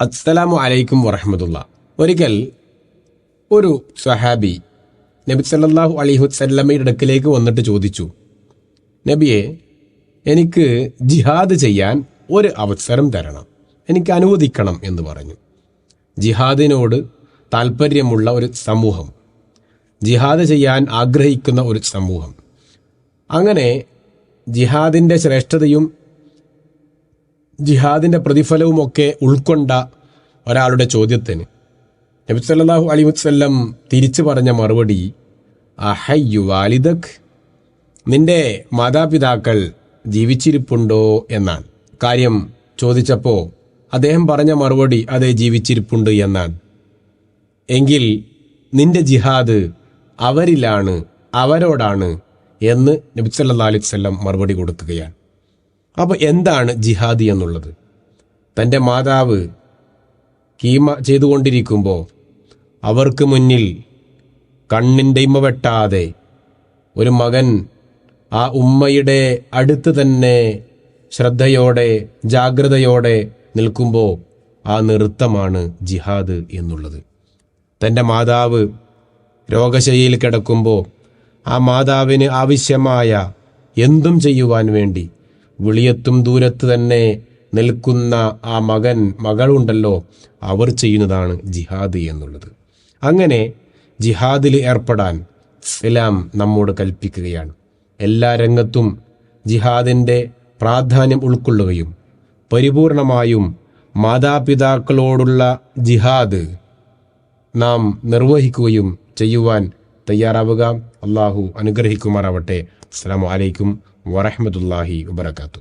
അസ്സലാമു അലൈക്കും വറഹ്മത്തുള്ള. ഒരിക്കൽ ഒരു സ്വഹാബി നബി സല്ലല്ലാഹു അലൈഹി വസല്ലമയുടെ അടുക്കലേക്ക് വന്നിട്ട് ചോദിച്ചു, നബിയെ, എനിക്ക് ജിഹാദ് ചെയ്യാൻ ഒരു അവസരം തരണം, എനിക്ക് അനുവദിക്കണം എന്ന് പറഞ്ഞു. ജിഹാദിനോട് താല്പര്യമുള്ള ഒരു സമൂഹം, ജിഹാദ് ചെയ്യാൻ ആഗ്രഹിക്കുന്ന ഒരു സമൂഹം, അങ്ങനെ ജിഹാദിൻ്റെ ശ്രേഷ്ഠതയും ജിഹാദിൻ്റെ പ്രതിഫലവുമൊക്കെ ഉൾക്കൊണ്ട ഒരാളുടെ ചോദ്യത്തിന് നബി സല്ലല്ലാഹു അലൈഹി വസല്ലം തിരിച്ചു പറഞ്ഞ മറുപടി, അഹയ്യു വാലിദക്, നിന്റെ മാതാപിതാക്കൾ ജീവിച്ചിരിപ്പുണ്ടോ എന്നാണ്. കാര്യം ചോദിച്ചപ്പോൾ അദ്ദേഹം പറഞ്ഞ മറുപടി, അതെ, ജീവിച്ചിരിപ്പുണ്ട് എന്നാണ്. എങ്കിൽ നിന്റെ ജിഹാദ് അവരിലാണ്, അവരോടാണ് എന്ന് നബി സല്ലല്ലാഹു അലൈഹി വസല്ലം മറുപടി കൊടുക്കുകയാണ്. അപ്പോൾ എന്താണ് ജിഹാദി എന്നുള്ളത്? തൻ്റെ മാതാവ് കീമ ചെയ്തുകൊണ്ടിരിക്കുമ്പോൾ അവർക്ക് മുന്നിൽ കണ്ണിൻ്റെ ഇമ വെട്ടാതെ ഒരു മകൻ ആ ഉമ്മയുടെ അടുത്ത് തന്നെ ശ്രദ്ധയോടെ ജാഗ്രതയോടെ നിൽക്കുമ്പോൾ ആ നൃത്തമാണ് ജിഹാദ് എന്നുള്ളത്. തൻ്റെ മാതാവ് രോഗശയ്യയിൽ കിടക്കുമ്പോൾ ആ മാതാവിന് ആവശ്യമായ എന്തും ചെയ്യുവാൻ വേണ്ടി വിളിയത്തും ദൂരത്ത് തന്നെ നിൽക്കുന്ന ആ മകളുണ്ടല്ലോ, അവർ ചെയ്യുന്നതാണ് ജിഹാദ് എന്നുള്ളത്. അങ്ങനെ ജിഹാദിൽ ഏർപ്പെടാൻ ഇസ്ലാം നമ്മോട് കൽപ്പിക്കുകയാണ്. എല്ലാ രംഗത്തും ജിഹാദിൻ്റെ പ്രാധാന്യം ഉൾക്കൊള്ളുകയും പരിപൂർണമായും മാതാപിതാക്കളോടുള്ള ജിഹാദ് നാം നിർവഹിക്കുകയും ചെയ്യുവാൻ തയ്യാറാവുക. അള്ളാഹു അനുഗ്രഹിക്കുമാറാവട്ടെ. അസ്സലാമു അലൈക്കും വറഹ്മത്തുള്ളാഹി വബറകാതുഹു.